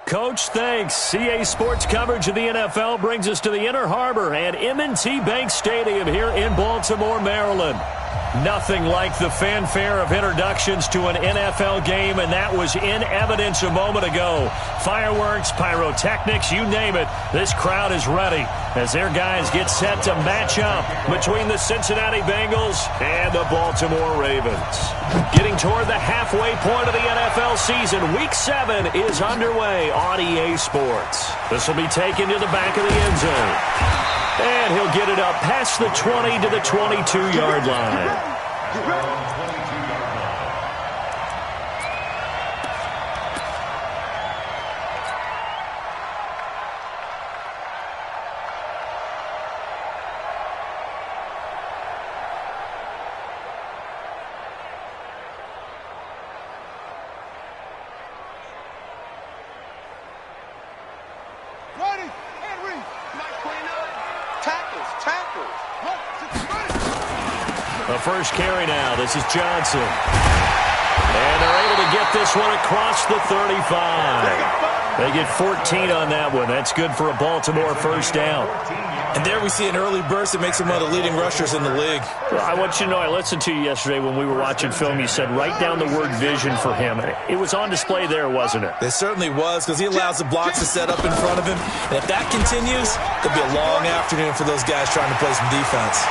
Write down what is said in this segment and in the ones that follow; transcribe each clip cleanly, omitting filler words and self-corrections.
Coach, thanks. CA Sports coverage of the NFL brings us to the Inner Harbor at M&T Bank Stadium here in Baltimore, Maryland. Nothing like the fanfare of introductions to an NFL game, and that was in evidence a moment ago. Fireworks, pyrotechnics, you name it. This crowd is ready as their guys get set to match up between the Cincinnati Bengals and the Baltimore Ravens. Getting toward the halfway point of the NFL season, Week 7 is underway on EA Sports. This will be taken to the back of the end zone. And he'll get it up past the 20 to the 22-yard line. The first carry now. This is Johnson. And they're able to get this one across the 35. They get 14 on that one. That's good for a Baltimore first down. And there we see an early burst that makes him one of the leading rushers in the league. I want you to know, I listened to you yesterday when we were watching film. You said write down the word vision for him. It was on display there, wasn't it? It certainly was, because he allows the blocks to set up in front of him. And if that continues, it'll be a long afternoon for those guys trying to play some defense.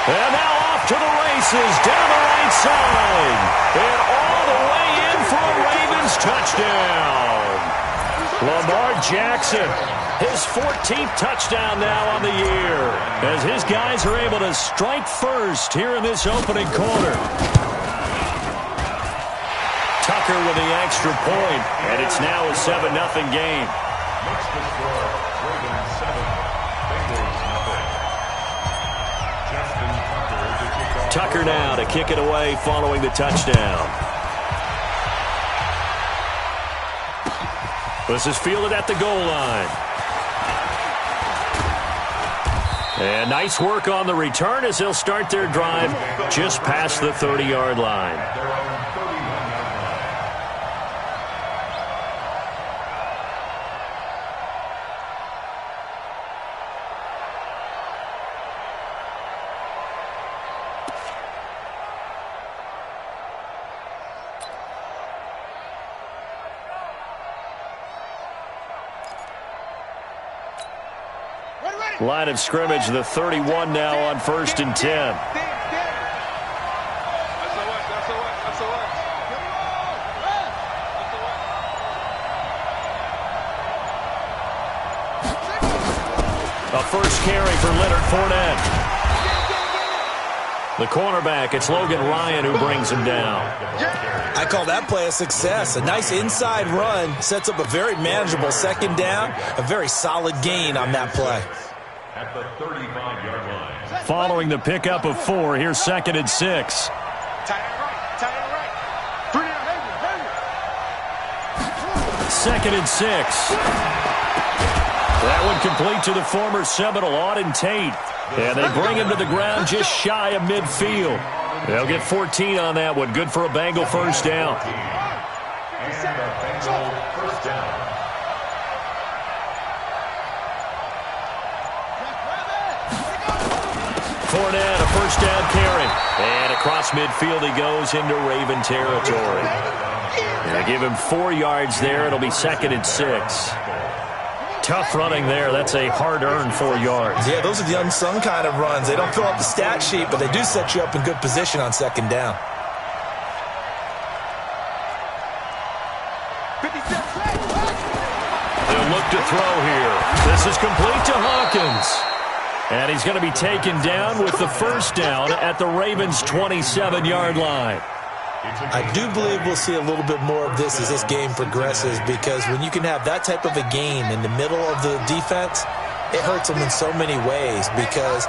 And now off to the races, down the right side. And all the way in for a Ravens touchdown. Lamar Jackson, his 14th touchdown now on the year, as his guys are able to strike first here in this opening quarter. Tucker with the extra point, and it's now a 7-0 game. Tucker now to kick it away following the touchdown. This is fielded at the goal line. And nice work on the return as they'll start their drive just past the 30-yard line. Line of scrimmage, the 31 now on 1st and 10. A first carry for Leonard Fournette. The cornerback, it's Logan Ryan who brings him down. I call that play a success. A nice inside run sets up a very manageable second down. A very solid gain on that play. At the 35-yard line. Following the pickup of 4, here's 2nd and 6. Second and 6. That one complete to the former Seminole, Auden Tate. And they bring him to the ground just shy of midfield. They'll get 14 on that one. Good for a Bengal first down. And a Bengal first down. Fournette, a first down carry. And across midfield he goes into Raven territory. They give him 4 yards there. It'll be 2nd and 6. Tough running there. That's a hard-earned 4 yards. Yeah, those are the unsung kind of runs. They don't fill up the stat sheet, but they do set you up in good position on second down. They'll look to throw here. This is complete to Hawkins. And he's going to be taken down with the first down at the Ravens' 27-yard line. I do believe we'll see a little bit more of this as this game progresses, because when you can have that type of a game in the middle of the defense, it hurts them in so many ways, because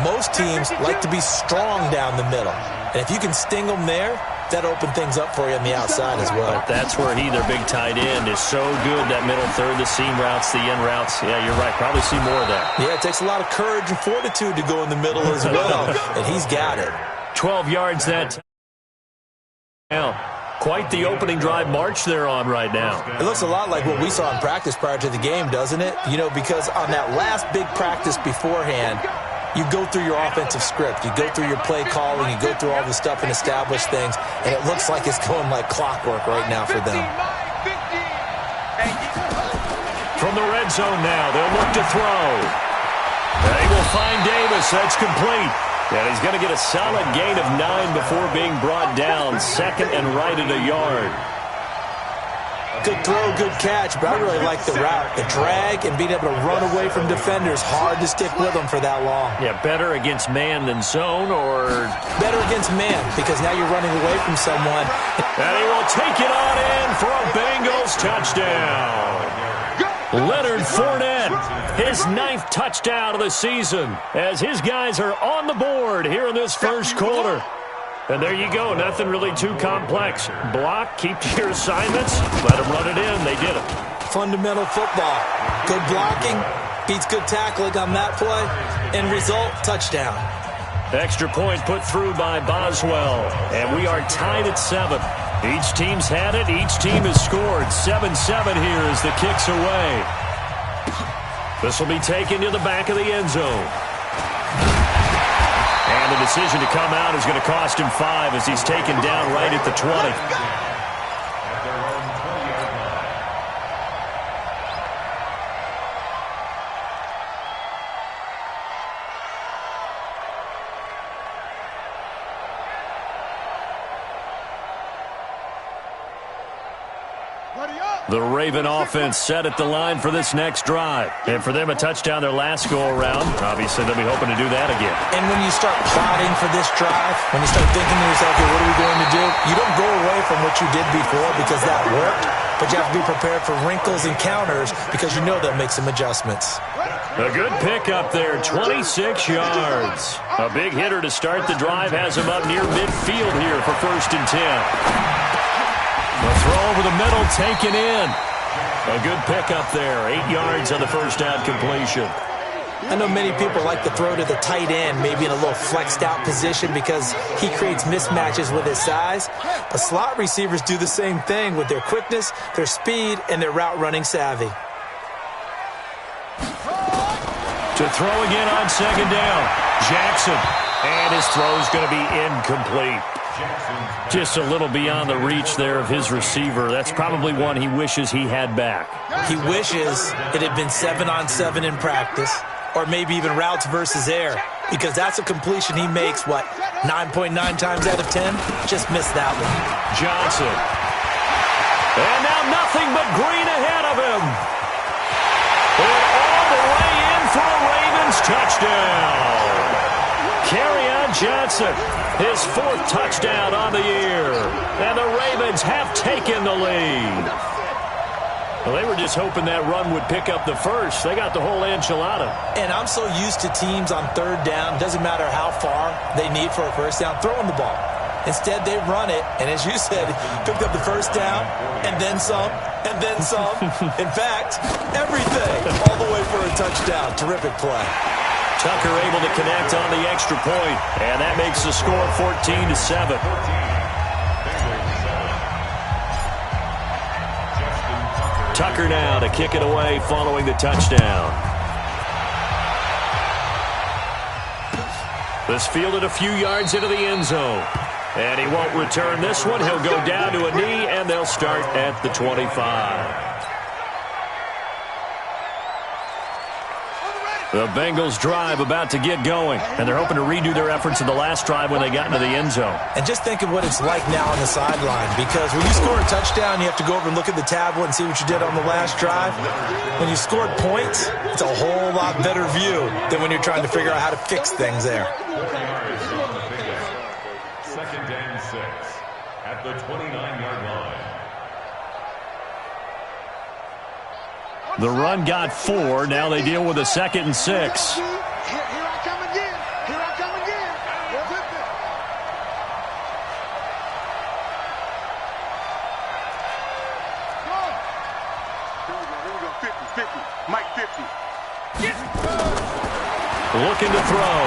most teams like to be strong down the middle. And if you can sting them there, that opens things up for you on the outside as well. But that's where he, their big tight end, is so good, that middle third, the seam routes, the in routes. Yeah, you're right. Probably see more of that. Yeah, it takes a lot of courage and fortitude to go in the middle as well, and he's got it. 12 yards that time. Quite the opening drive march they're on right now. It looks a lot like what we saw in practice prior to the game, doesn't it? You know, because on that last big practice beforehand, you go through your offensive script. You go through your play calling. You go through all the stuff and establish things. And it looks like it's going like clockwork right now for them. From the red zone now, they'll look to throw. They will find Davis. That's complete. And he's going to get a solid gain of 9 before being brought down. Second and right at a yard. Good throw, good catch, but I really like the route. The drag and being able to run away from defenders. Hard to stick with them for that long. Yeah, better against man than zone, or... Better against man, because now you're running away from someone. And he will take it on in for a Bengals touchdown. Leonard Fournette, his 9th touchdown of the season, as his guys are on the board here in this first quarter. And there you go, nothing really too complex. Block, keep to your assignments, let them run it in. They did it. Fundamental football. Good blocking, beats good tackling on that play. End result, touchdown. Extra point put through by Boswell, and we are tied at 7. Each team's had it. Each team has scored. 7-7 here as the kick's away. This will be taken to the back of the end zone. And the decision to come out is going to cost him 5 as he's taken down right at the 20. The Raven offense set at the line for this next drive. And for them, a touchdown their last go-around. Obviously, they'll be hoping to do that again. And when you start plotting for this drive, when you start thinking to yourself, okay, what are we going to do? You don't go away from what you did before because that worked, but you have to be prepared for wrinkles and counters because you know they'll make some adjustments. A good pick up there, 26 yards. A big hitter to start the drive has him up near midfield here for 1st and 10. The throw over the middle, taken in. A good pick up there. 8 yards on the first down completion. I know many people like to throw to the tight end, maybe in a little flexed out position because he creates mismatches with his size. But slot receivers do the same thing with their quickness, their speed, and their route running savvy. To throw again on 2nd down. Jackson. And his throw's going to be incomplete. Just a little beyond the reach there of his receiver. That's probably one he wishes he had back. He wishes it had been 7-on-7 in practice, or maybe even routes versus air, because that's a completion he makes, 9.9 times out of 10? Just missed that one. Johnson. And now nothing but green ahead of him. And all the way in for a Ravens touchdown. Kerryon Johnson, his 4th touchdown on the year. And the Ravens have taken the lead. Well, they were just hoping that run would pick up the first. They got the whole enchilada. And I'm so used to teams on 3rd down, doesn't matter how far they need for a 1st down, throwing the ball. Instead, they run it, and as you said, picked up the 1st down, and then some, and then some. In fact, everything, all the way for a touchdown. Terrific play. Tucker able to connect on the extra point, and that makes the score 14-7. Tucker now to kick it away following the touchdown. This fielded a few yards into the end zone. And he won't return this one. He'll go down to a knee, and they'll start at the 25. The Bengals drive about to get going, and they're hoping to redo their efforts in the last drive when they got into the end zone. And just think of what it's like now on the sideline, because when you score a touchdown, you have to go over and look at the tablet and see what you did on the last drive. When you scored points, it's a whole lot better view than when you're trying to figure out how to fix things there. 2nd and 6 at the 29-yard line. The run got 4. Now they deal with a 2nd and 6. Here I come again. Here I come again. Here we go. 50. Mike 50. Looking to throw.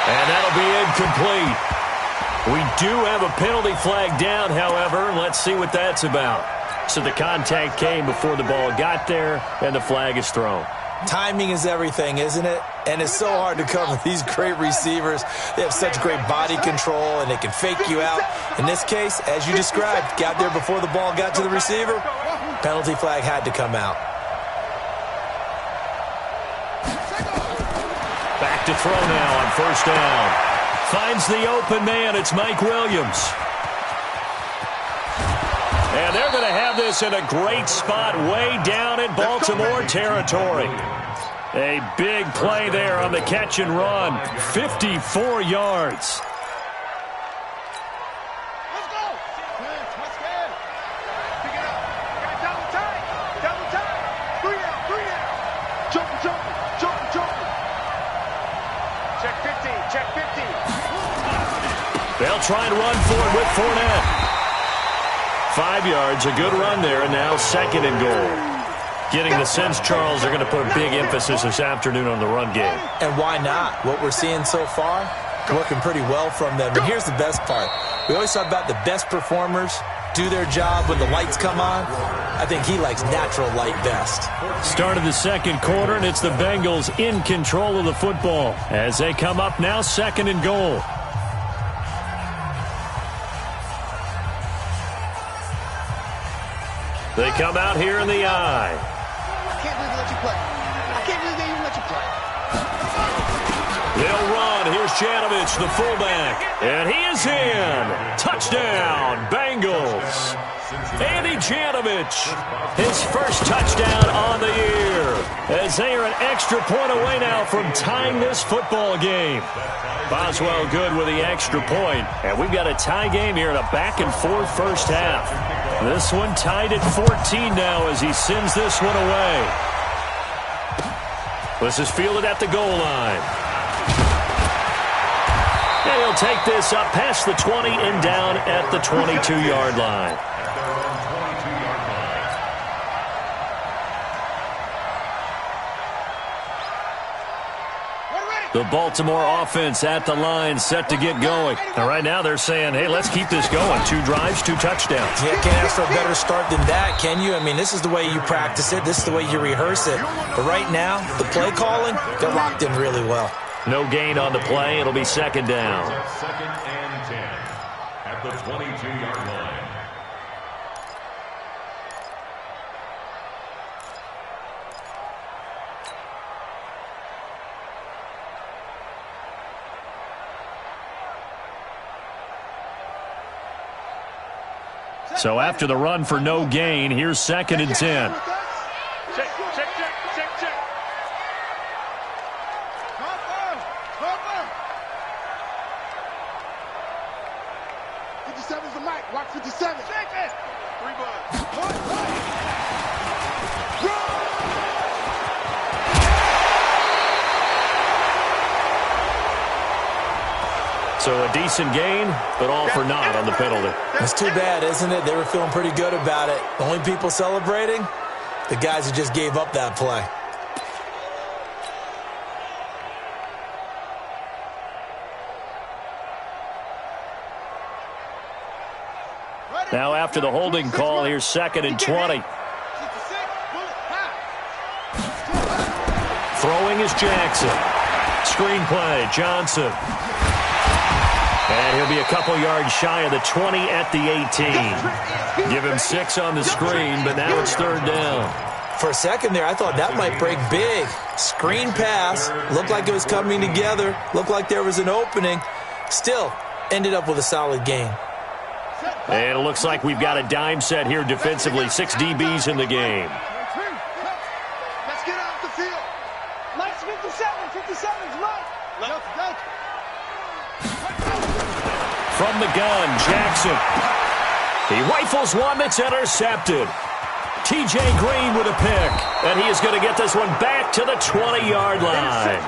And that'll be incomplete. We do have a penalty flag down, however. Let's see what that's about. So the contact came before the ball got there, and the flag is thrown. Timing is everything, isn't it? And it's so hard to cover these great receivers. They have such great body control, and they can fake you out. In this case, as you described, got there before the ball got to the receiver. Penalty flag had to come out. Back to throw now on first down. Finds the open man. It's Mike Williams. And they're going to have this in a great spot way down in Baltimore territory. A big play there on the catch and run. 54 yards. Let's go. Let's go. Pick it up. Double time. Double time. 3 out. 3 out. Jump. Check 50. Check 50. They'll try and run for it with Fournette. 5 yards, a good run there, and now second and goal. Getting the sense, Charles, they're going to put a big emphasis this afternoon on the run game. And why not? What we're seeing so far, working pretty well from them. And here's the best part. We always talk about the best performers do their job when the lights come on. I think he likes natural light best. Start of the second quarter, and it's the Bengals in control of the football as they come up now second and goal. They come out here in the eye. I can't believe they let you play. I can't believe they even let you play. They'll run. Here's Janovich, the fullback. And he is in. Touchdown, Bengals. Andy Janovich, his first touchdown on the year. As they are an extra point away now from tying this football game. Boswell good with the extra point. And we've got a tie game here in a back-and-forth first half. This one tied at 14 now as he sends this one away. This is fielded at the goal line. And he'll take this up past the 20 and down at the 22-yard line. The Baltimore offense at the line, set to get going. And right now they're saying, hey, let's keep this going. 2 drives, 2 touchdowns. Yeah, can't ask for a better start than that, can you? I mean, this is the way you practice it. This is the way you rehearse it. But right now, the play calling, they're locked in really well. No gain on the play. It'll be second down. Second and 10 at the 22-yard line. So after the run for no gain, here's second and 10. Check. Harper. 57's the mic. Watch 57. Check it. 3 bucks. So a decent gain, but all for naught on the penalty. It's too bad, isn't it? They were feeling pretty good about it. The only people celebrating, the guys who just gave up that play. Now after the holding call, here's second and 20. Throwing is Jackson. Screen play, Johnson. And he'll be a couple yards shy of the 20 at the 18. Give him 6 on the screen, but now it's third down. For a second there, I thought that might break big. Screen pass. Looked like it was coming together. Looked like there was an opening. Still, ended up with a solid game. And it looks like we've got a dime set here defensively. 6 DBs in the game. Let's get off the field. Mike's 57. 57's Mike. Let's From the gun, Jackson. He rifles one that's intercepted. T.J. Green with a pick. And he is going to get this one back to the 20-yard line.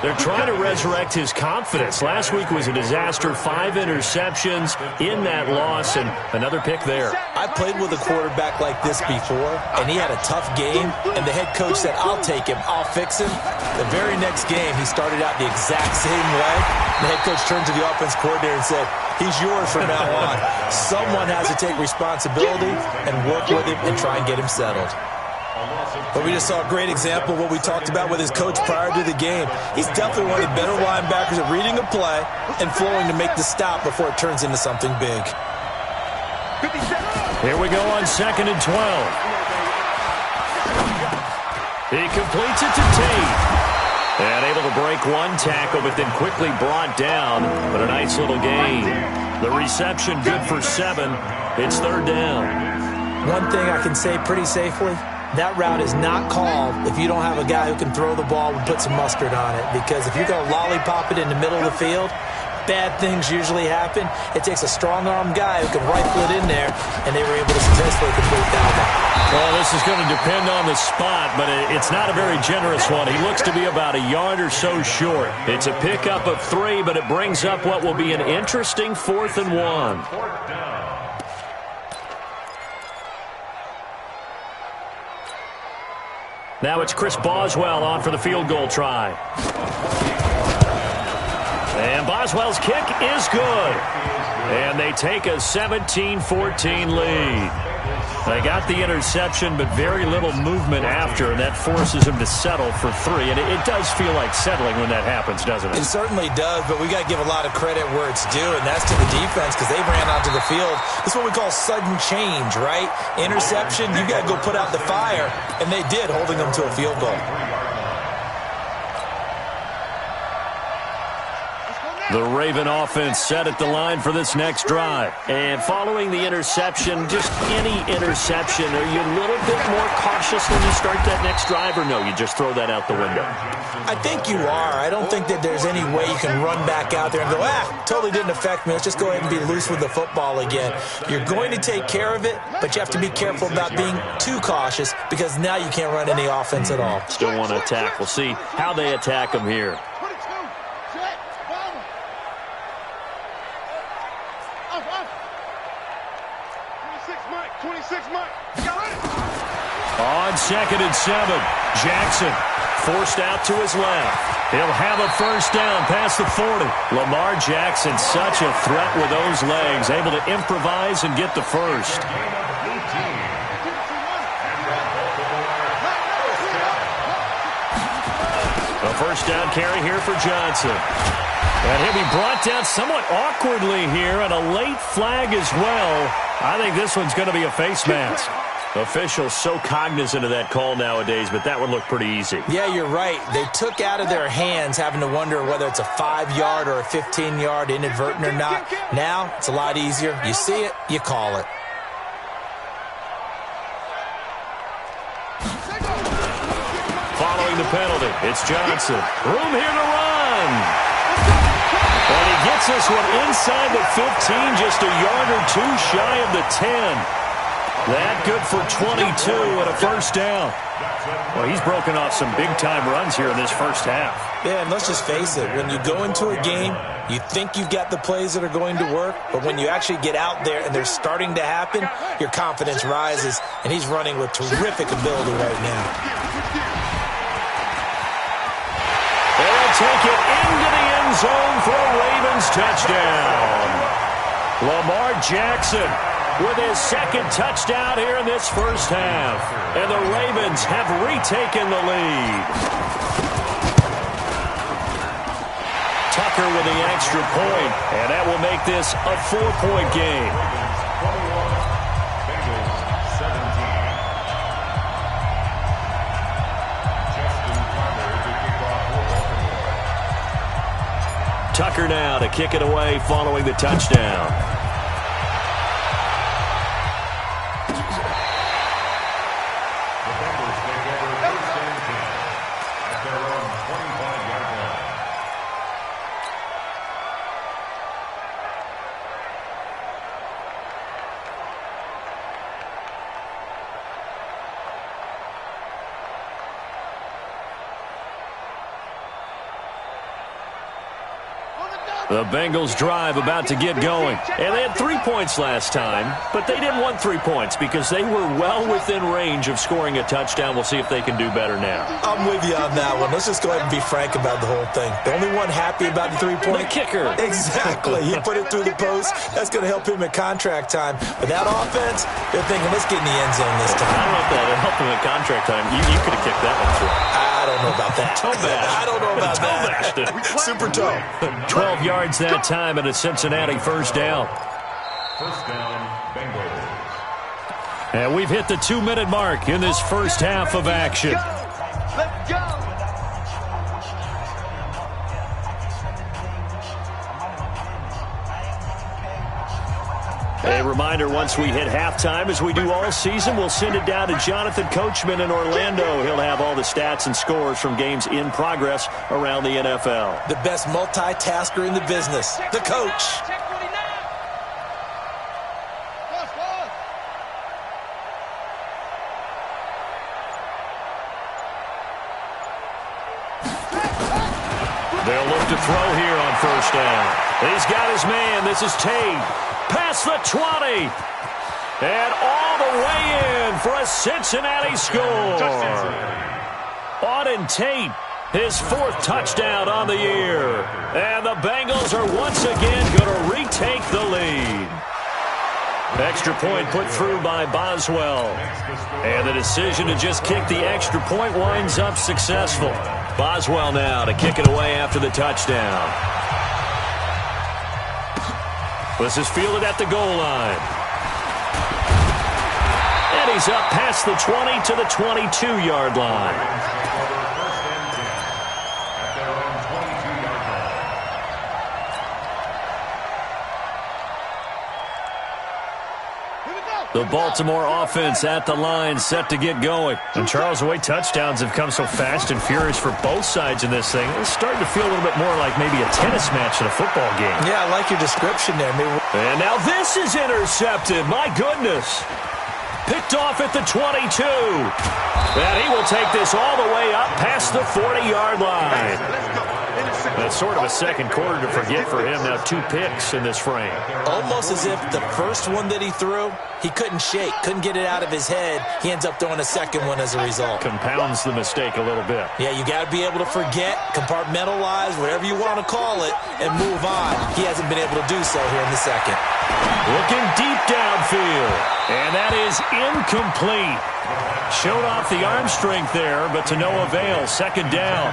They're trying to resurrect his confidence. Last week was a disaster. 5 interceptions in that loss, and another pick there. I played with a quarterback like this before, and he had a tough game, and the head coach said, I'll take him, I'll fix him. The very next game, he started out the exact same way. The head coach turned to the offense coordinator and said, he's yours from now on. Someone has to take responsibility and work with him and try and get him settled. But we just saw a great example of what we talked about with his coach prior to the game. He's definitely one of the better linebackers at reading a play and flowing to make the stop before it turns into something big. Here we go on 2nd and 12. He completes it to Tate. And able to break one tackle, but then quickly brought down. But a nice little gain. The reception good for 7. It's 3rd down. One thing I can say pretty safely, that route is not called if you don't have a guy who can throw the ball and put some mustard on it. Because if you're going to lollipop it in the middle of the field, bad things usually happen. It takes a strong-arm guy who can rifle it in there, and they were able to successfully complete that one. Well, this is going to depend on the spot, but it's not a very generous one. He looks to be about a yard or so short. It's a pickup of 3, but it brings up what will be an interesting 4th and 1. Now it's Chris Boswell on for the field goal try. And Boswell's kick is good. And they take a 17-14 lead. They got the interception, but very little movement after, and that forces him to settle for 3. And it does feel like settling when that happens, doesn't it? It certainly does, but we got to give a lot of credit where it's due, and that's to the defense because they ran onto the field. This is what we call sudden change, right? Interception, you got to go put out the fire, and they did, holding them to a field goal. The Raven offense set at the line for this next drive. And following the interception, just any interception, are you a little bit more cautious when you start that next drive, or no, you just throw that out the window? I think you are. I don't think that there's any way you can run back out there and go, totally didn't affect me. Let's just go ahead and be loose with the football again. You're going to take care of it, but you have to be careful about being too cautious because now you can't run any offense at all. Still want to attack. We'll see how they attack them here. On 2nd and 7, Jackson forced out to his left. He'll have a first down past the 40. Lamar Jackson, such a threat with those legs, able to improvise and get the first. A first down carry here for Johnson. And he'll be brought down somewhat awkwardly here, and a late flag as well. I think this one's going to be a face mask. Officials so cognizant of that call nowadays, but that would look pretty easy. Yeah, you're right. They took out of their hands having to wonder whether it's a 5-yard or a 15-yard inadvertent or not. Now, it's a lot easier. You see it, you call it. Following the penalty, it's Johnson. Room here to run. And he gets this one inside the 15, just a yard or two shy of the 10. That good for 22 and a first down. Well, he's broken off some big-time runs here in this first half. Yeah, and let's just face it. When you go into a game, you think you've got the plays that are going to work, but when you actually get out there and they're starting to happen, your confidence rises, and he's running with terrific ability right now. They'll take it into the end zone for a Ravens touchdown. Lamar Jackson with his second touchdown here in this first half. And the Ravens have retaken the lead. Tucker with the extra point, and that will make this a 4-point game. Tucker now to kick it away following the touchdown. The Bengals drive about to get going. And they had 3 points last time, but they didn't want 3 points because they were well within range of scoring a touchdown. We'll see if they can do better now. I'm with you on that one. Let's just go ahead and be frank about the whole thing. The only one happy about the 3-point? The kicker. Exactly. He put it through the post. That's going to help him at contract time. But that offense, they're thinking, let's get in the end zone this time. I don't know if that would help him at contract time. You could have kicked that one through. I don't know about that. Toe bash. I don't know about that. Super toe. 12 yards that time and a Cincinnati first down. First down, Bengals. And we've hit the 2-minute mark in this first half of action. Let's go. A reminder, once we hit halftime, as we do all season, we'll send it down to Jonathan Coachman in Orlando. He'll have all the stats and scores from games in progress around the NFL. The best multitasker in the business, the coach. They'll look to throw here on first down. He's got his man. This is Tate. Past the 20. And all the way in for a Cincinnati score. Auden Tate, his 4th touchdown on the year. And the Bengals are once again going to retake the lead. Extra point put through by Boswell. And the decision to just kick the extra point winds up successful. Boswell now to kick it away after the touchdown. This is fielded at the goal line. And he's up past the 20 to the 22-yard line. The Baltimore offense at the line, set to get going. And Charles, the way touchdowns have come so fast and furious for both sides in this thing, it's starting to feel a little bit more like maybe a tennis match than a football game. Yeah, I like your description there. And now this is intercepted. My goodness. Picked off at the 22. And he will take this all the way up past the 40-yard line. That's sort of a second quarter to forget for him. Now 2 picks in this frame. Almost as if the first one that he threw, he couldn't shake, couldn't get it out of his head. He ends up throwing a second one as a result. Compounds the mistake a little bit. Yeah, you got to be able to forget, compartmentalize, whatever you want to call it, and move on. He hasn't been able to do so here in the second. Looking deep downfield. And that is incomplete. Showed off the arm strength there, but to no avail. Second down.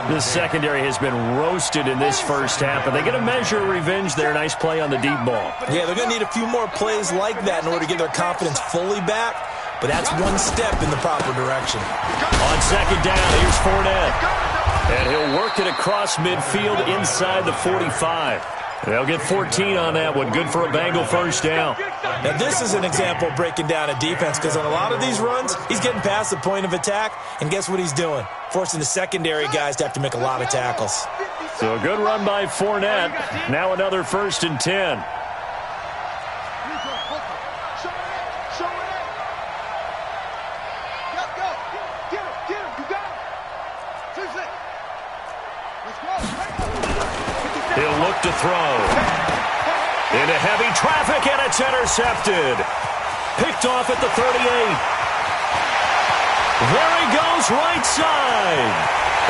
This secondary has been roasted in this first half, and they get a measure of revenge there. Nice play on the deep ball. Yeah, they're going to need a few more plays like that in order to get their confidence fully back, but that's one step in the proper direction. On second down, here's Fournette. And he'll work it across midfield inside the 45. They'll get 14 on that one. Good for a Bengal first down. Now, this is an example of breaking down a defense because on a lot of these runs, he's getting past the point of attack, and guess what he's doing? Forcing the secondary guys to have to make a lot of tackles. So a good run by Fournette. Now another 1st and 10. He'll look to throw. Into heavy traffic, and it's intercepted. Picked off at the 38. There he goes, right side.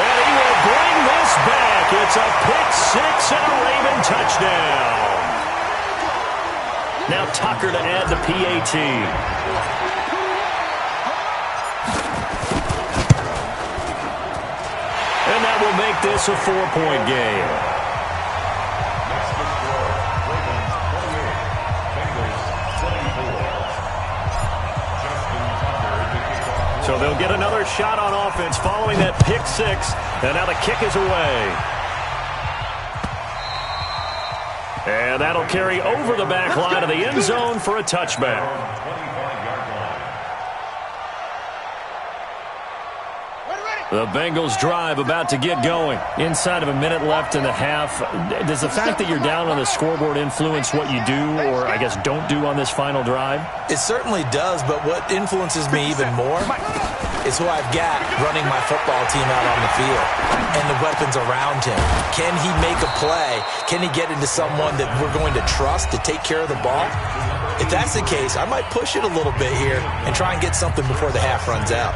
And he will bring this back. It's a pick 6 and a Raven touchdown. Now Tucker to add the PAT. And that will make this a 4-point game. So they'll get another shot on offense following that pick 6. And now the kick is away. And that'll carry over the back line of the end zone for a touchback. The Bengals drive about to get going. Inside of a minute left in the half. Does the fact that you're down on the scoreboard influence what you do or, I guess, don't do on this final drive? It certainly does, but what influences me even more is who I've got running my football team out on the field and the weapons around him. Can he make a play? Can he get into someone that we're going to trust to take care of the ball? If that's the case, I might push it a little bit here and try and get something before the half runs out.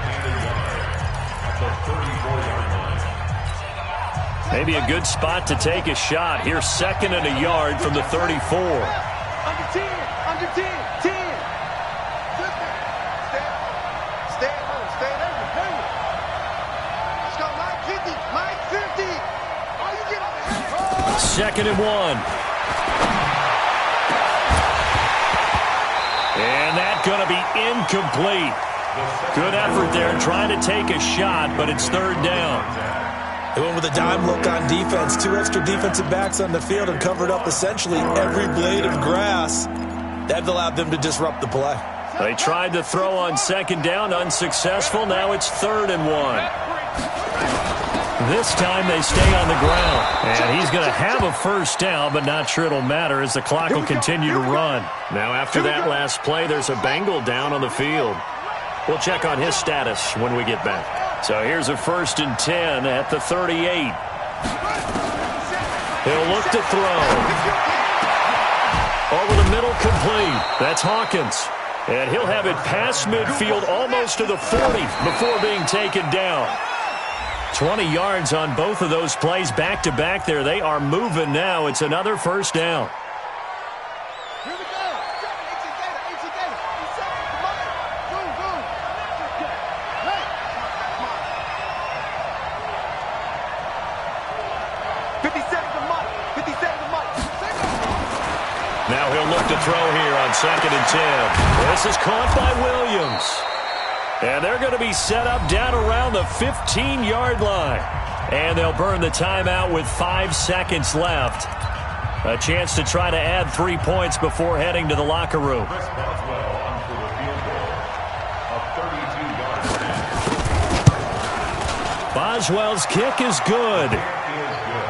Maybe a good spot to take a shot. Here's 2nd and a yard from the 34. Under 10, under 10, 10. Stay at home, stay at home. Let's go, Mike 50, Mike 50. Oh, you get on the 2nd and 1. And that's going to be incomplete. Good effort there trying to take a shot, but it's 3rd down. They went with a dime look on defense. 2 extra defensive backs on the field and covered up essentially every blade of grass. That allowed them to disrupt the play. They tried to throw on 2nd down, unsuccessful. Now it's 3rd and 1. This time they stay on the ground. And he's going to have a 1st down, but not sure it'll matter as the clock will continue to run. Now after that last play, there's a Bengal down on the field. We'll check on his status when we get back. So here's a 1st and 10 at the 38. He'll look to throw. Over the middle, complete. That's Hawkins. And he'll have it past midfield almost to the 40 before being taken down. 20 yards on both of those plays back-to-back there. They are moving now. It's another 1st down. Here we go. Boom, boom. Hey. 50 seconds of Mike. 50 seconds of Mike. Now he'll look to throw here on 2nd and 10. This is caught by Williams. And they're going to be set up down around the 15-yard line. And they'll burn the timeout with 5 seconds left. A chance to try to add 3 points before heading to the locker room. Boswell's kick is good.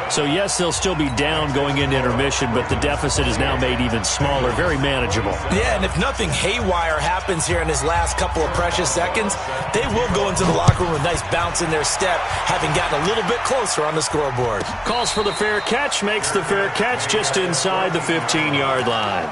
So, yes, they'll still be down going into intermission, but the deficit is now made even smaller, very manageable. Yeah, and if nothing haywire happens here in his last couple of precious seconds, they will go into the locker room with a nice bounce in their step, having gotten a little bit closer on the scoreboard. Calls for the fair catch, makes the fair catch just inside the 15-yard line.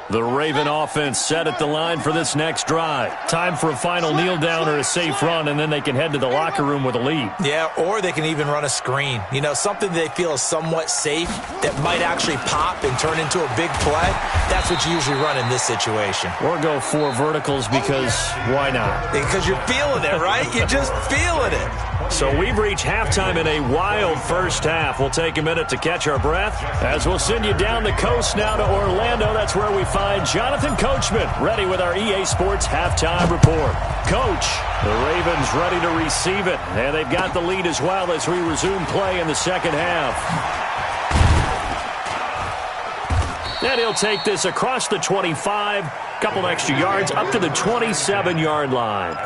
The Raven offense set at the line for this next drive. Time for a final kneel down or a safe run, and then they can head to the locker room with a lead. Yeah, or they can even run a screen. You know, something they feel is somewhat safe that might actually pop and turn into a big play. That's what you usually run in this situation. Or go 4 verticals because why not? Because you're feeling it, right? You're just feeling it. So we've reached halftime in a wild first half. We'll take a minute to catch our breath as we'll send you down the coast now to Orlando. That's where we find Jonathan Coachman ready with our EA Sports halftime report. Coach, the Ravens ready to receive it, and they've got the lead as well as we resume play in the second half. And he'll take this across the 25, couple extra yards up to the 27-yard line.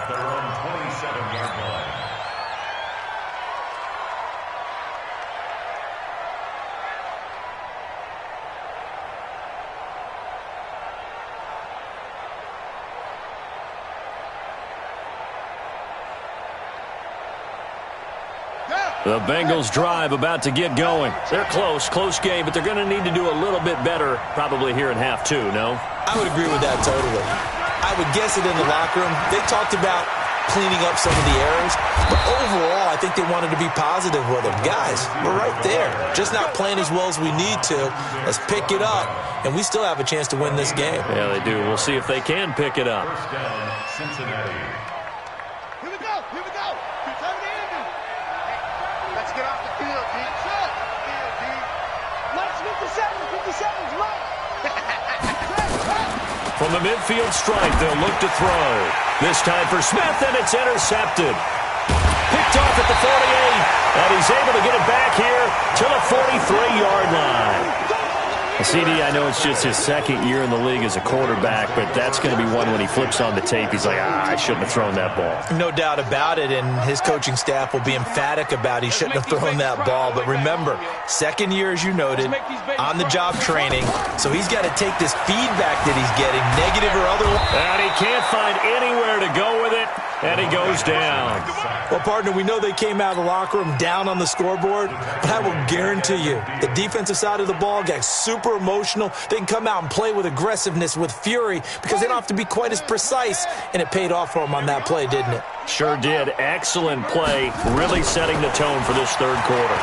The Bengals drive about to get going. They're close game, but they're going to need to do a little bit better probably here in half 2, no? I would agree with that totally. I would guess it in the locker room. They talked about cleaning up some of the errors, but overall, I think they wanted to be positive with them. Guys, we're right there. Just not playing as well as we need to. Let's pick it up, and we still have a chance to win this game. Yeah, they do. We'll see if they can pick it up. First down, Cincinnati. Here we go. Here we go. Turn to Andrew. Let's get off the field, D. Let's 57's right. From the midfield stripe, they'll look to throw. This time for Smith, and it's intercepted. Picked off at the 48, and he's able to get it back here to the 43-yard line. CD, I know it's just his second year in the league as a quarterback, but that's going to be one when he flips on the tape, he's like, I shouldn't have thrown that ball. No doubt about it, and his coaching staff will be emphatic about he shouldn't have thrown that ball. But remember, second year, as you noted, on-the-job training, so he's got to take this feedback that he's getting, negative or otherwise. And he can't find anywhere to go with it, and he goes down. Well, partner, we know they came out of the locker room down on the scoreboard, but I will guarantee you the defensive side of the ball got super emotional. They can come out and play with aggressiveness, with fury, because they don't have to be quite as precise, and it paid off for them on that play, didn't it? Sure did. Excellent play, really setting the tone for this third quarter.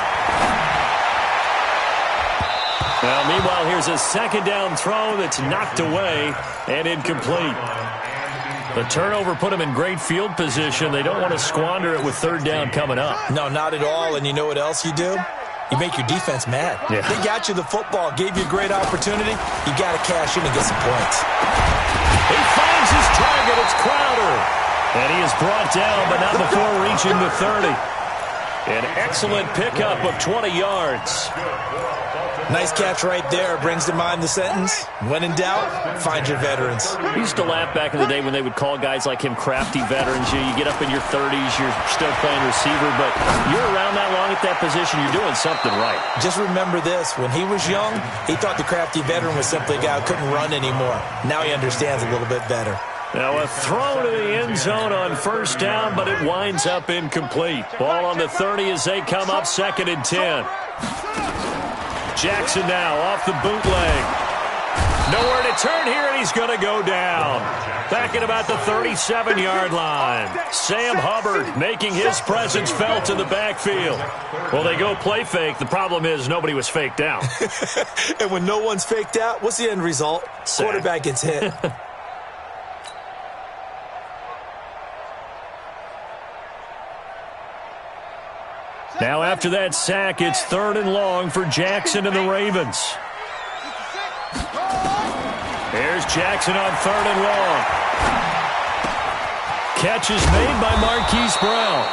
Well, meanwhile, here's a second down throw that's knocked away and incomplete. The turnover put them in great field position. They don't want to squander it with third down coming up. No, not at all. And you know what else you do? You make your defense mad. Yeah. They got you the football, gave you a great opportunity. You got to cash in and get some points. He finds his target. It's Crowder. And he is brought down, but not before reaching the 30. An excellent pickup of 20 yards. Nice catch right there. Brings to mind the sentence, when in doubt, find your veterans. We used to laugh back in the day when they would call guys like him crafty veterans. You get up in your 30s, you're still playing receiver, but you're around that long at that position, you're doing something right. Just remember this. When he was young, he thought the crafty veteran was simply a guy who couldn't run anymore. Now he understands a little bit better. Now a throw to the end zone on first down, but it winds up incomplete. Ball on the 30 as they come up, 2nd and 10. Jackson now off the bootleg. Nowhere to turn here, and he's going to go down. Back at about the 37-yard line. Sam Hubbard making his presence felt in the backfield. Well, they go play fake. The problem is nobody was faked out. And when no one's faked out, what's the end result? Sack. Quarterback gets hit. Now after that sack, it's 3rd and long for Jackson and the Ravens. Here's Jackson on 3rd and long. Catch is made by Marquise Brown.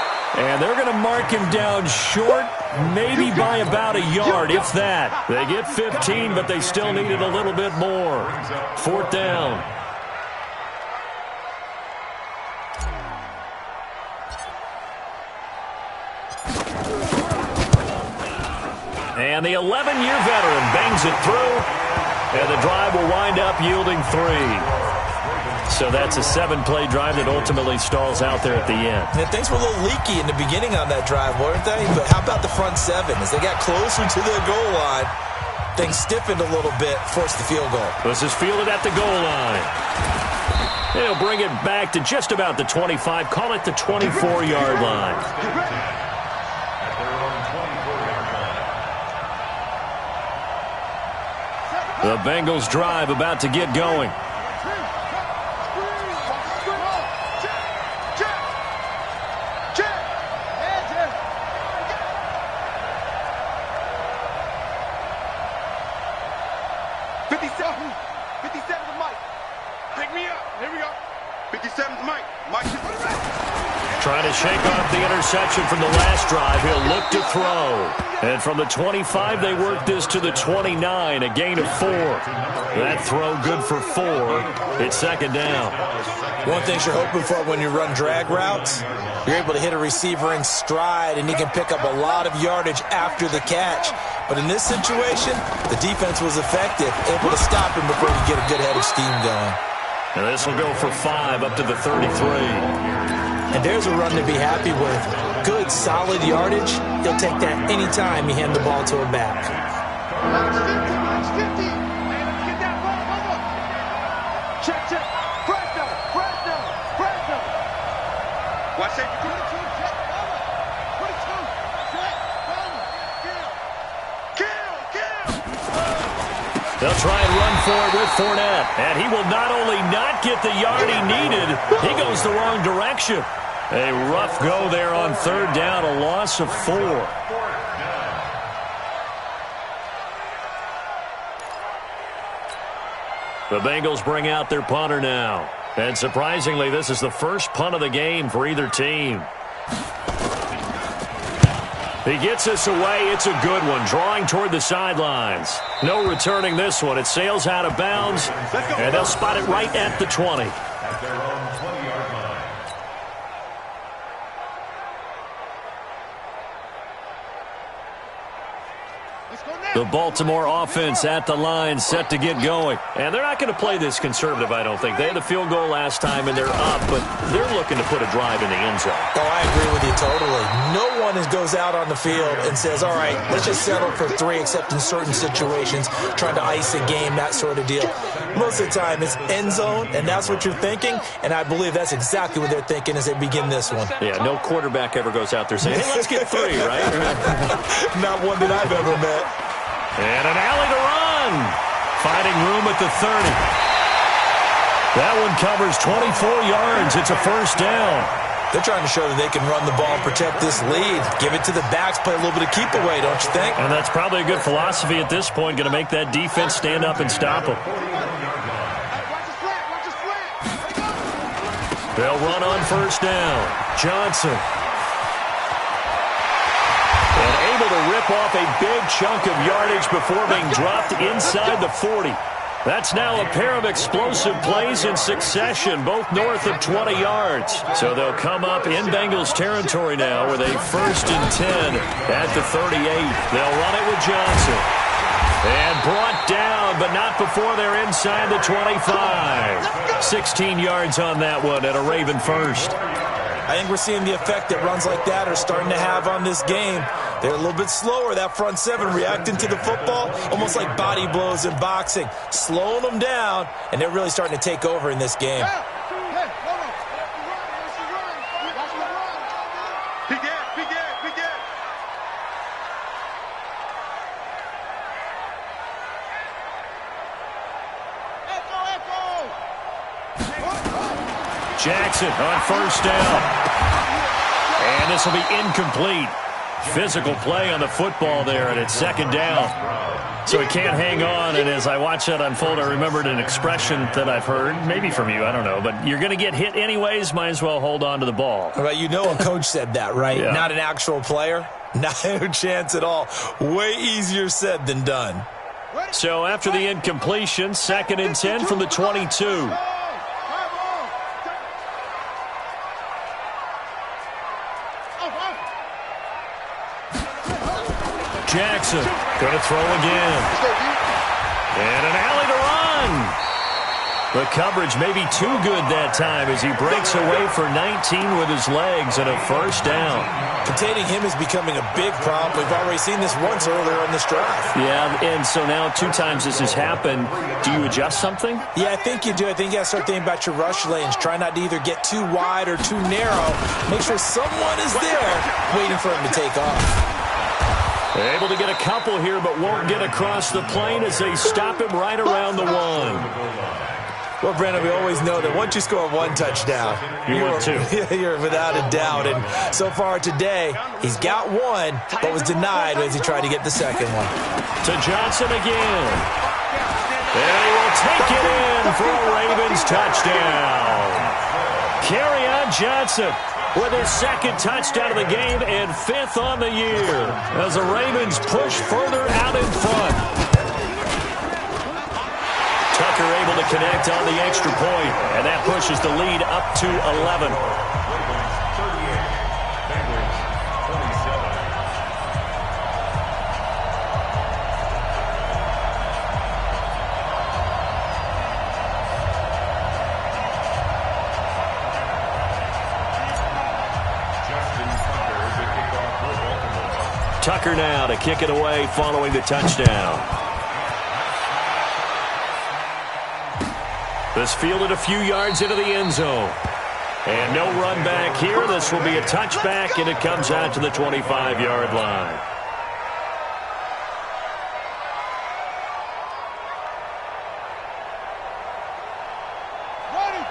And they're going to mark him down short, maybe by about a yard, if that. They get 15, but they still needed a little bit more. 4th down. And the 11-year veteran bangs it through, and the drive will wind up yielding 3. So that's a 7-play drive that ultimately stalls out there at the end. And things were a little leaky in the beginning on that drive, weren't they? But how about the front 7? As they got closer to the goal line, things stiffened a little bit, forced the field goal. This is fielded at the goal line. They'll bring it back to just about the 25, call it the 24-yard line. The Bengals drive about to get going. Trying to shake off the interception from the last drive. He'll look to throw. And from the 25, they work this to the 29, a gain of 4. That throw good for 4. It's 2nd down. One thing you're hoping for when you run drag routes, you're able to hit a receiver in stride, and he can pick up a lot of yardage after the catch. But in this situation, the defense was effective, able to stop him before he get a good head of steam going. And this will go for 5 up to the 33. And there's a run to be happy with. Good, solid yardage. He'll take that any time you hand the ball to him back. Check. Watch that. 22, check. 22, check. Kill. They'll try and run for it with Fournette. And he will not only not get the yard he needed, he goes the wrong direction. A rough go there on 3rd down, a loss of 4. The Bengals bring out their punter now. And surprisingly, this is the first punt of the game for either team. He gets us away. It's a good one, drawing toward the sidelines. No returning this one. It sails out of bounds, and they'll spot it right at the 20. At their own 20-yard line. The Baltimore offense at the line, set to get going. And they're not going to play this conservative, I don't think. They had a field goal last time, and they're up, but they're looking to put a drive in the end zone. Oh, I agree with you totally. No one goes out on the field and says, all right, let's just settle for 3, except in certain situations, trying to ice a game, that sort of deal. Most of the time, it's end zone, and that's what you're thinking, and I believe that's exactly what they're thinking as they begin this one. Yeah, no quarterback ever goes out there saying, hey, let's get 3, right? Not one that I've ever met. And an alley to run. Finding room at the 30. That one covers 24 yards. It's a first down. They're trying to show that they can run the ball, protect this lead. Give it to the backs, play a little bit of keep away, don't you think? And that's probably a good philosophy at this point. Going to make that defense stand up and stop them. They'll run on first down. Johnson. And able to rip off a big chunk of yardage before being dropped inside the 40. That's now a pair of explosive plays in succession, both north of 20 yards. So they'll come up in Bengals territory now with a 1st and 10 at the 38. They'll run it with Johnson. And brought down, but not before they're inside the 25. 16 yards on that one at a Raven first. I think we're seeing the effect that runs like that are starting to have on this game. They're a little bit slower, that front 7, reacting to the football, almost like body blows in boxing, slowing them down, and they're really starting to take over in this game. Jackson on first down. And this will be incomplete. Physical play on the football there, and it's 2nd down. So he can't hang on, and as I watch that unfold, I remembered an expression that I've heard, maybe from you, I don't know, but you're going to get hit anyways, might as well hold on to the ball. Right, you know a coach said that, right? Yeah. Not an actual player. No chance at all. Way easier said than done. So after the incompletion, 2nd and 10 from the 22. Jackson going to throw again. And an alley to run. The coverage may be too good that time as he breaks away for 19 with his legs and a first down. Containing him is becoming a big problem. We've already seen this once earlier in this drive. Yeah, and so now 2 times this has happened. Do you adjust something? Yeah, I think you do. I think you got to start thinking about your rush lanes. Try not to either get too wide or too narrow. Make sure someone is there waiting for him to take off. Able to get a couple here, but won't get across the plane as they stop him right around the 1. Well, Brandon, we always know that once you score 1 touchdown, you're 2. You're without a doubt. And so far today, he's got 1, but was denied as he tried to get the 2nd one. To Johnson again. And he will take it in for a Ravens touchdown. Kerryon Johnson with his 2nd touchdown of the game and 5th on the year as the Ravens push further out in front. Tucker able to connect on the extra point, and that pushes the lead up to 11. Tucker now to kick it away following the touchdown. This fielded a few yards into the end zone. And no run back here. This will be a touchback, and it comes out to the 25-yard line.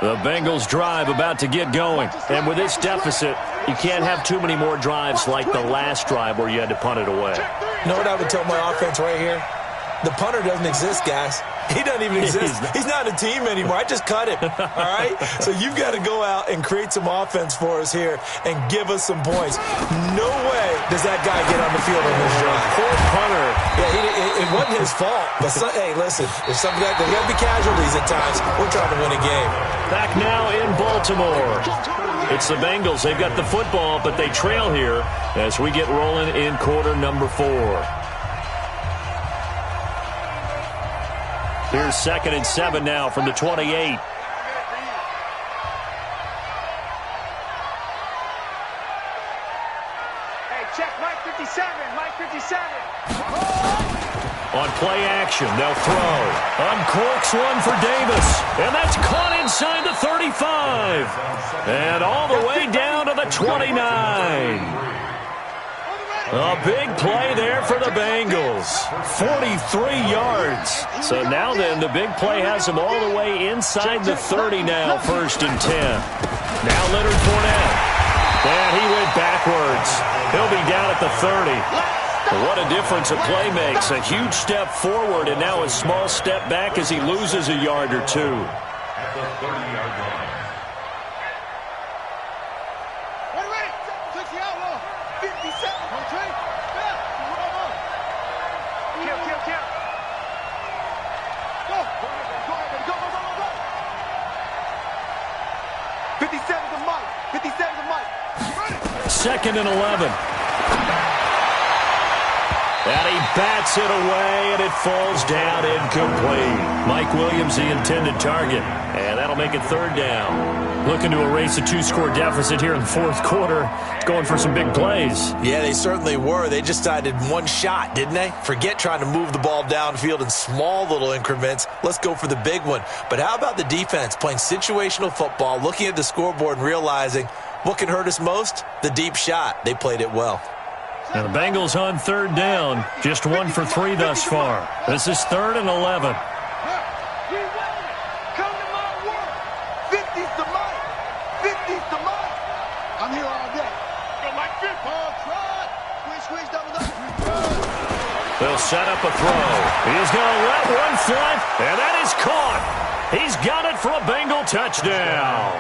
The Bengals drive about to get going. And with this deficit, you can't have too many more drives like the last drive where you had to punt it away. You know what I would tell my offense right here? The punter doesn't exist, guys. He doesn't even exist. He's not a team anymore. I just cut him, all right? So you've got to go out and create some offense for us here and give us some points. No way does that guy get on the field on this drive. Poor punter. Yeah, it wasn't his fault. But, hey, listen, there's got to be casualties at times. We're trying to win a game. Back now in Baltimore. It's the Bengals. They've got the football, but they trail here as we get rolling in quarter number 4. Here's 2nd and 7 now from the 28. Hey, check Mike 57. Mike 57. On play action, they'll throw. Uncorks one for Davis. And that's caught inside the 35. And all the way down to the 29. A big play there for the Bengals. 43 yards. So now then, the big play has them all the way inside the 30 now, 1st and 10. Now Leonard Fournette. And he went backwards. He'll be down at the 30. What a difference a play makes. A huge step forward and now a small step back as he loses a yard or 2. At the 30-yard line. Second and 11. And he bats it away, and it falls down incomplete. Mike Williams, the intended target. And that'll make it 3rd down. Looking to erase a 2-score deficit here in the 4th quarter. Going for some big plays. Yeah, they certainly were. They just decided one shot, didn't they? Forget trying to move the ball downfield in small little increments. Let's go for the big one. But how about the defense playing situational football, looking at the scoreboard and realizing what can hurt us most? The deep shot. They played it well. And the Bengals on 3rd down. Just 1 for 3 thus far. This is 3rd and 11. They'll set up a throw. He's going to let one fly, and that is caught. He's got it for a Bengal touchdown.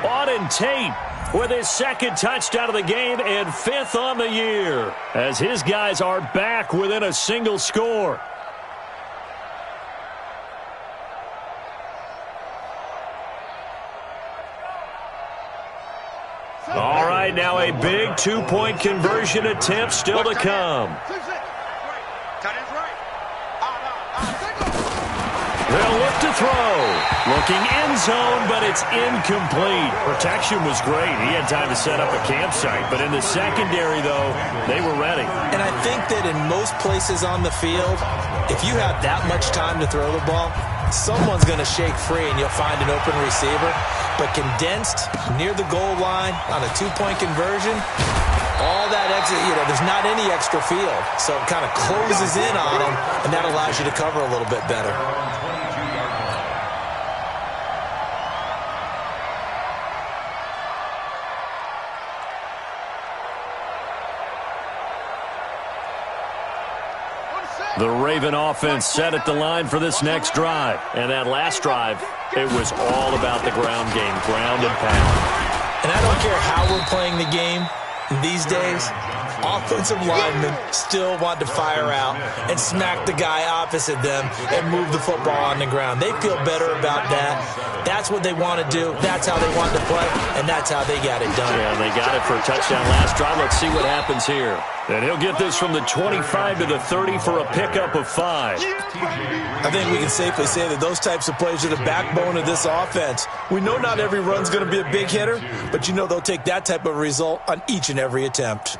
Auden Tate with his 2nd touchdown of the game and 5th on the year, as his guys are back within a single score. All right, now a big 2-point conversion attempt still to come. They'll look to throw. Looking end zone, but it's incomplete. Protection was great. He had time to set up a campsite. But in the secondary, though, they were ready. And I think that in most places on the field, if you have that much time to throw the ball, someone's going to shake free and you'll find an open receiver. But condensed, near the goal line, on a 2-point conversion, all that exit, there's not any extra field. So it kind of closes in on them, and that allows you to cover a little bit better. The Raven offense set at the line for this next drive. And that last drive, it was all about the ground game, ground and pound. And I don't care how we're playing the game these days, offensive linemen still want to fire out and smack the guy opposite them and move the football on the ground. They feel better about that. That's what they want to do. That's how they want to play, and that's how they got it done. Yeah, they got it for a touchdown last drive. Let's see what happens here. And he'll get this from the 25 to the 30 for a pickup of 5. I think we can safely say that those types of plays are the backbone of this offense. We know not every run's going to be a big hitter, but they'll take that type of result on each and every attempt.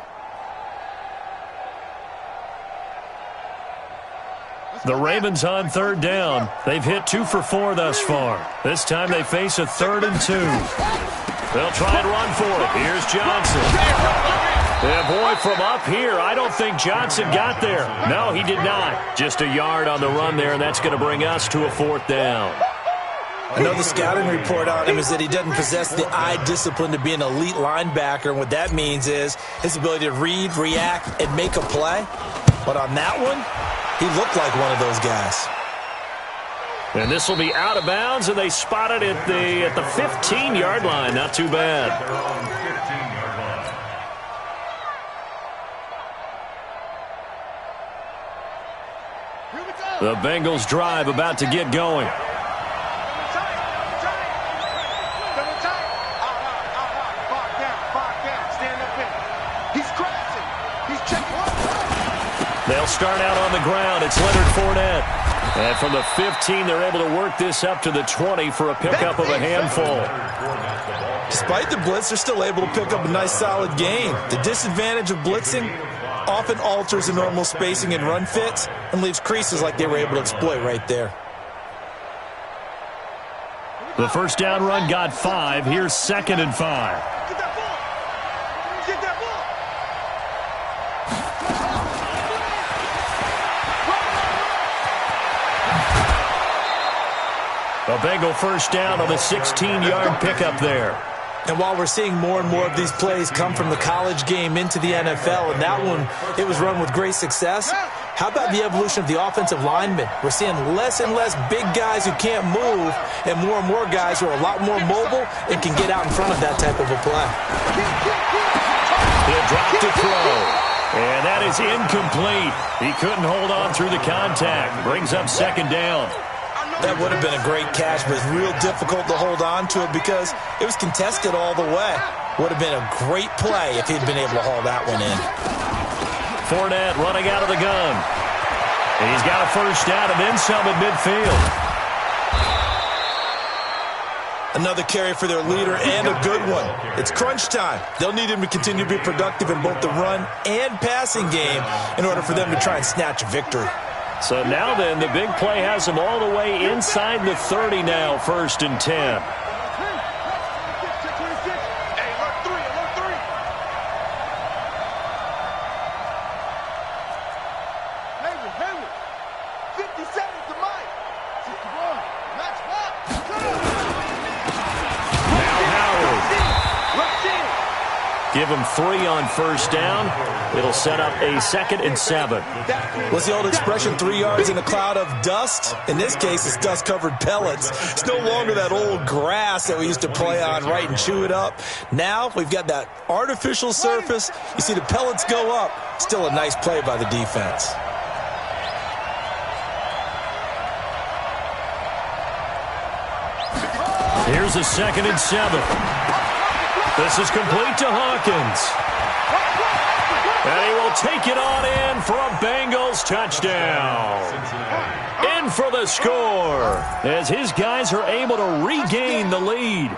The Ravens on 3rd down. They've hit 2 for 4 thus far. This time they face a 3rd and 2. They'll try and run for it. Here's Johnson. Yeah, boy, from up here, I don't think Johnson got there. No, he did not. Just a yard on the run there, and that's going to bring us to a 4th down. I know the scouting report on him is that he doesn't possess the eye discipline to be an elite linebacker, and what that means is his ability to read, react, and make a play. But on that one, he looked like one of those guys. And this will be out of bounds, and they spot it at the 15-yard line. Not too bad. They're on 15-yard line. The Bengals drive about to get going. They'll start out on the ground. It's Leonard Fournette. And from the 15, they're able to work this up to the 20 for a pickup of a handful. Despite the blitz, they're still able to pick up a nice, solid gain. The disadvantage of blitzing often alters the normal spacing and run fits and leaves creases like they were able to exploit right there. The first down run got 5. Here's 2nd and 5. Get that ball! Get that ball! A Bengal first down on the 16-yard pickup there. And while we're seeing more and more of these plays come from the college game into the NFL, and that one, it was run with great success, how about the evolution of the offensive linemen? We're seeing less and less big guys who can't move and more guys who are a lot more mobile and can get out in front of that type of a play. He'll drop to throw. And that is incomplete. He couldn't hold on through the contact. Brings up 2nd down. That would have been a great catch, but it's real difficult to hold on to it because it was contested all the way. Would have been a great play if he'd been able to haul that one in. Fournette running out of the gun. And he's got a first down and then some at midfield. Another carry for their leader and a good one. It's crunch time. They'll need him to continue to be productive in both the run and passing game in order for them to try and snatch a victory. So now then, the big play has them all the way inside the 30 now, 1st and 10. Give him 3 on first down. It'll set up a 2nd and 7. What's the old expression, 3 yards in a cloud of dust? In this case, it's dust-covered pellets. It's no longer that old grass that we used to play on, right, and chew it up. Now we've got that artificial surface. You see the pellets go up. Still a nice play by the defense. Here's a 2nd and 7. This is complete to Hawkins. And he will take it on in for a Bengals touchdown. In for the score as his guys are able to regain the lead.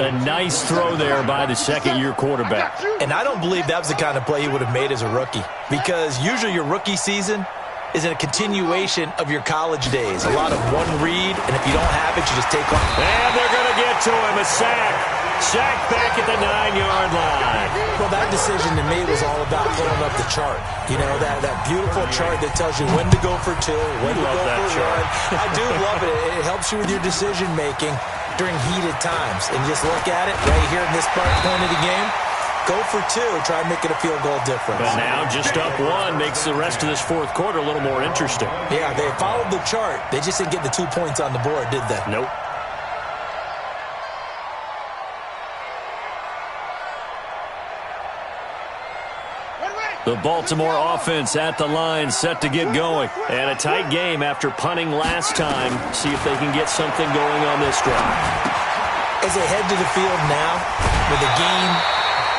A nice throw there by the 2nd-year quarterback. And I don't believe that was the kind of play he would have made as a rookie, because usually your rookie season is a continuation of your college days. A lot of one read, and if you don't have it, you just take off. And they're going to get to him. A sack. Sack back at the 9-yard line. Well, that decision to me was all about pulling up the chart. You know, that beautiful chart that tells you when to go for 2, when to go for 1. I do love it. It helps you with your decision-making during heated times. And just look at it right here in this point of the game. Go for 2, try and make it a field goal difference. But now just up 1 makes the rest of this 4th quarter a little more interesting. Yeah, they followed the chart. They just didn't get the 2 points on the board, did they? Nope. The Baltimore offense at the line, set to get going. And a tight game after punting last time. See if they can get something going on this drive. As they head to the field now, with the game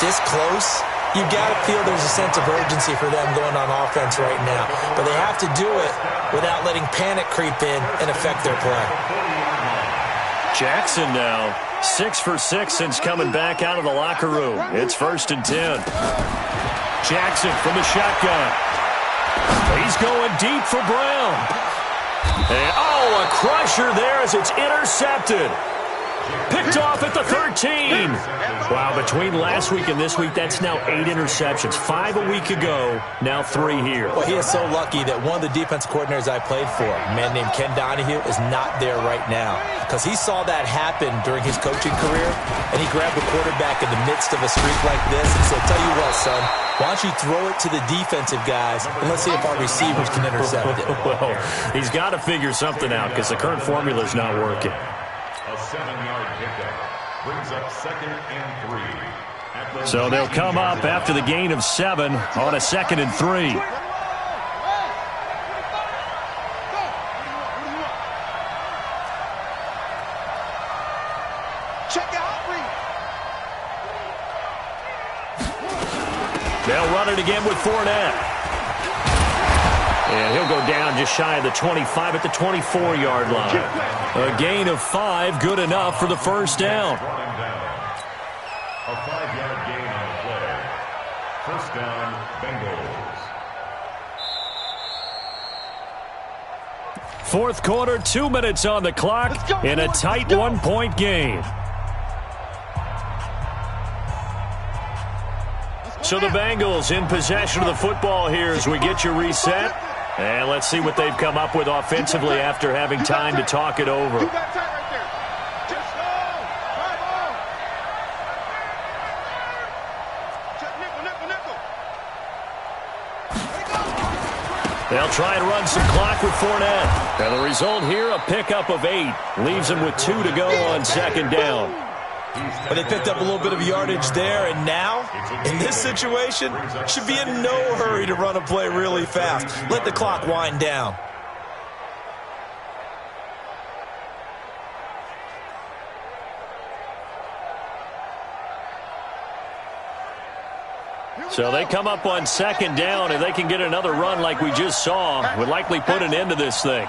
this close, you've got to feel there's a sense of urgency for them going on offense right now. But they have to do it without letting panic creep in and affect their play. Jackson now 6 for 6 since coming back out of the locker room. It's 1st and 10. Jackson from the shotgun. He's going deep for Brown. And, a crusher there as it's intercepted. Picked off at the 13. Wow, between last week and this week, that's now 8 interceptions. 5 a week ago, now 3 here. Well, he is so lucky that one of the defense coordinators I played for, a man named Ken Donahue, is not there right now. Because he saw that happen during his coaching career, and he grabbed the quarterback in the midst of a streak like this and said, tell you what, son, why don't you throw it to the defensive guys, and let's see if our receivers can intercept it. Well, he's got to figure something out because the current formula is not working. A 7-yard pickup brings up 2nd and 3. So they'll come up after the gain of 7 on a 2nd and 3. They'll run it again with Fournette. And he'll go down just shy of the 25 at the 24-yard line. A gain of 5, good enough for the first down. A 5-yard gain on the play. First down, Bengals. Fourth quarter, 2 minutes on the clock in a tight 1-point game. So the Bengals in possession of the football here as we get you reset. And let's see what they've come up with offensively after having time to talk it over. They'll try and run some clock with Fournette. And the result here, a pickup of 8. Leaves them with 2 to go on 2nd down. But they picked up a little bit of yardage there, and now, in this situation, should be in no hurry to run a play really fast. Let the clock wind down. So they come up on 2nd down, and they can get another run like we just saw. Would likely put an end to this thing.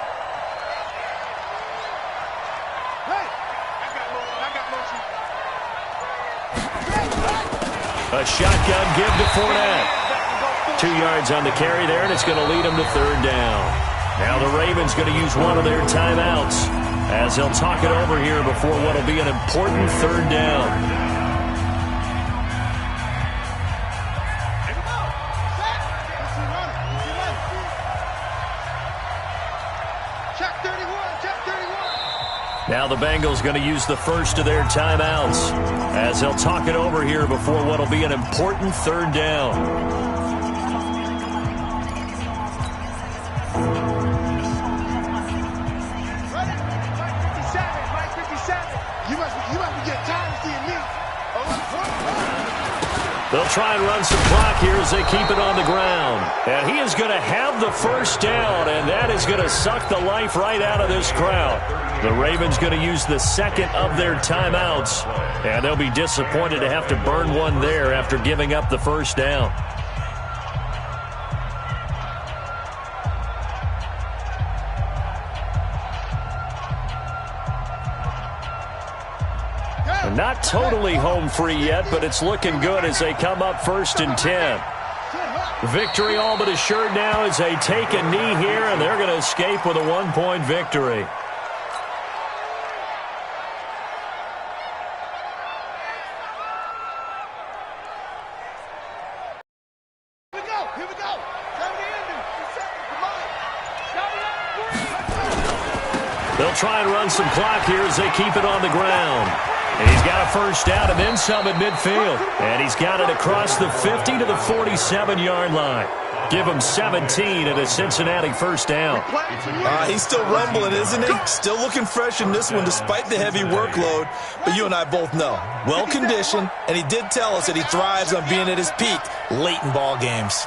A shotgun give to Fournette. 2 yards on the carry there, and it's going to lead them to 3rd down. Now the Ravens going to use one of their timeouts as they'll talk it over here before what will be an important 3rd down. Now the Bengals going to use the first of their timeouts as they'll talk it over here before what will be an important 3rd down. They'll try and run some clock here as they keep it on the ground. And he is going to have the first down, and that is going to suck the life right out of this crowd. The Ravens going to use the 2nd of their timeouts, and they'll be disappointed to have to burn one there after giving up the first down. Not totally home free yet, but it's looking good as they come up 1st and 10. Victory all but assured now as they take a knee here, and they're going to escape with a 1-point victory. They'll try and run some clock here as they keep it on the ground. And he's got a first down and then some at midfield. And he's got it across the 50 to the 47-yard line. Give him 17 at a Cincinnati first down. He's still rumbling, isn't he? Still looking fresh in this one despite the heavy workload. But you and I both know, well-conditioned, and he did tell us that he thrives on being at his peak late in ball games.